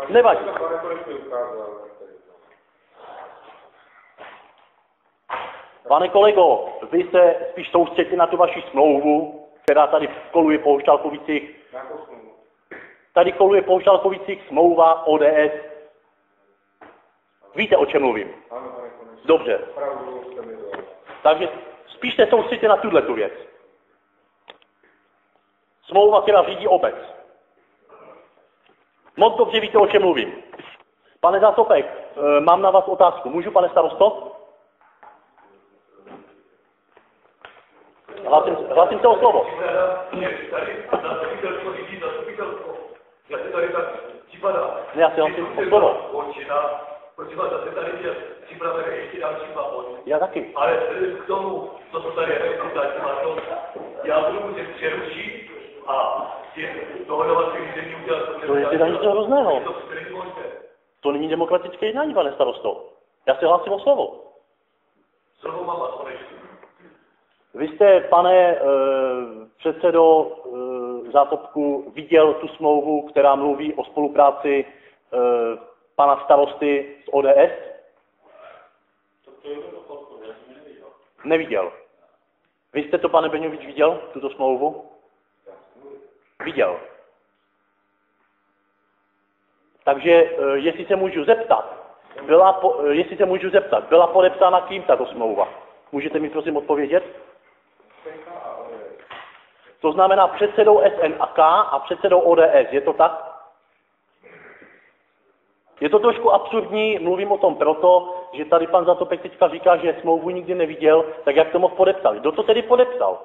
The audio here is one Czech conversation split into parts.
Nevadí. Pane kolego, vy se spíš soustředíte na tu vaši smlouvu, která tady koluje po Hošťálkovicích. Tady koluje po Hošťálkovicích smlouva ODS. Víte, o čem mluvím? Dobře. Takže spíš se soustředíte na tuto věc. Smlouva, která řídí obec. Moc dobře víte, o čem mluvím. Pane Zátopek, mám na vás otázku. Můžu, pane starosto? Hlásím se o slovo. Ne, já si hlásím o slovo. Já taky. Ale k tomu, co to tady je, já budu muset přerušit a dohodovací řízení udělat. To je teda něco hrozného. To není demokratické jednání, pane starosto. Já si hlásím o slovo. Slovo mám a konečně. Vy jste, pane předsedo Zátopku, viděl tu smlouvu, která mluví o spolupráci pana starosty s ODS? Neviděl. Vy jste to, pane Beňovič, viděl, tuto smlouvu? Viděl. Takže, jestli se můžu zeptat, byla podepsána kým tato smlouva? Můžete mi prosím odpovědět? To znamená předsedou SNK a předsedou ODS, je to tak? Je to trošku absurdní, mluvím o tom proto, že tady pan Zatopek teďka říká, že smlouvu nikdy neviděl, tak jak to mohl podepsat? Kdo to tedy podepsal?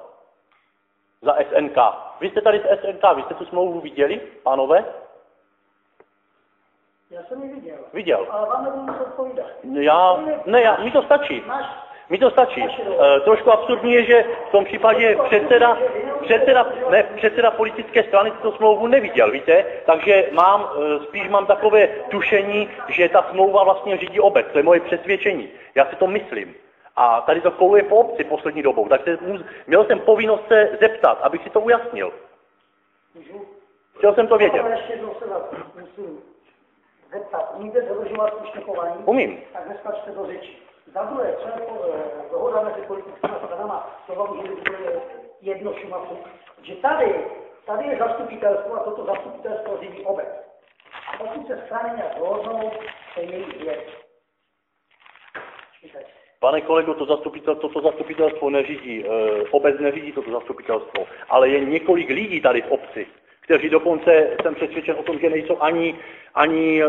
Za SNK. Vy jste tady z SNK, vy jste tu smlouvu viděli, pánové? Já jsem ji viděl. Viděl. Ale vám nebudu muset odpovídat. Mi to stačí. Mi to stačí. Trošku absurdní je, že v tom případě předseda politické strany tuto smlouvu neviděl, víte? Takže spíš mám takové tušení, že ta smlouva vlastně řídí obec. To je moje přesvědčení. Já si to myslím. A tady to koluje po obci poslední dobou. Takže měl jsem povinnost se zeptat, abych si to ujasnil. Chtěl jsem to vědět. Ještě jednou se vás musím zeptat. Umíte dodržovat slušné chování? Umím. Tak neskačte do řeči. Za druhé, co je dohoda mezi politickými stranama, to vám může být jedno šumavu, že tady je zastupitelstvo a toto zastupitelstvo řídí obec. A pokud se strany nějak dohodnou, to je jejich věc. Pane kolego, toto zastupitelstvo neřídí, obec neřídí toto zastupitelstvo, ale je několik lidí tady v obci, kteří dokonce, jsem přesvědčen o tom, že nejsou ani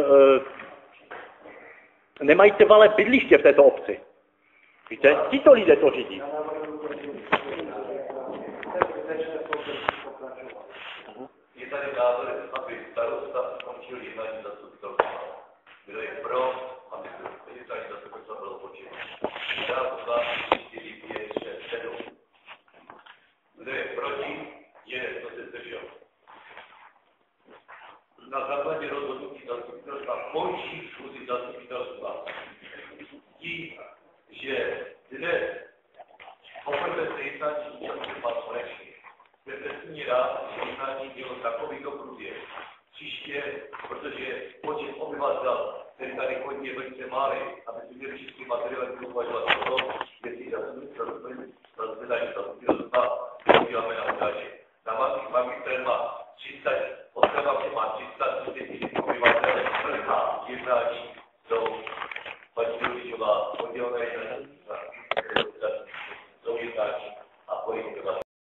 nemají trvalé bydliště v této obci. Víte, tito lidé to řídí. Je tady názor, aby starosta skončil jednání zastupitelstva. Kdo je pro, aby jednání zastupitelstva bylo počítat. 2, 4, 5, 6, 7. Kdo je proti, kdo se zdržel. Na základě rozhodnutí zastupitelstva končí schůzi zastupitelstva. Tím, že dnes poprvé se jednání účastní pan Konečný. Jsem nesmírně rád, že jednání bylo takovýto průběh. Příště, protože počet obyvatel, který tady chodí, je velice malý, aby si měli všechny materiály uvažovat o tom, jestli zazvedání zastupitelstva podíváme na údaže. Na magistr má 300, Ostrava má 330 obyvatel a jednání jsou paní Rodičová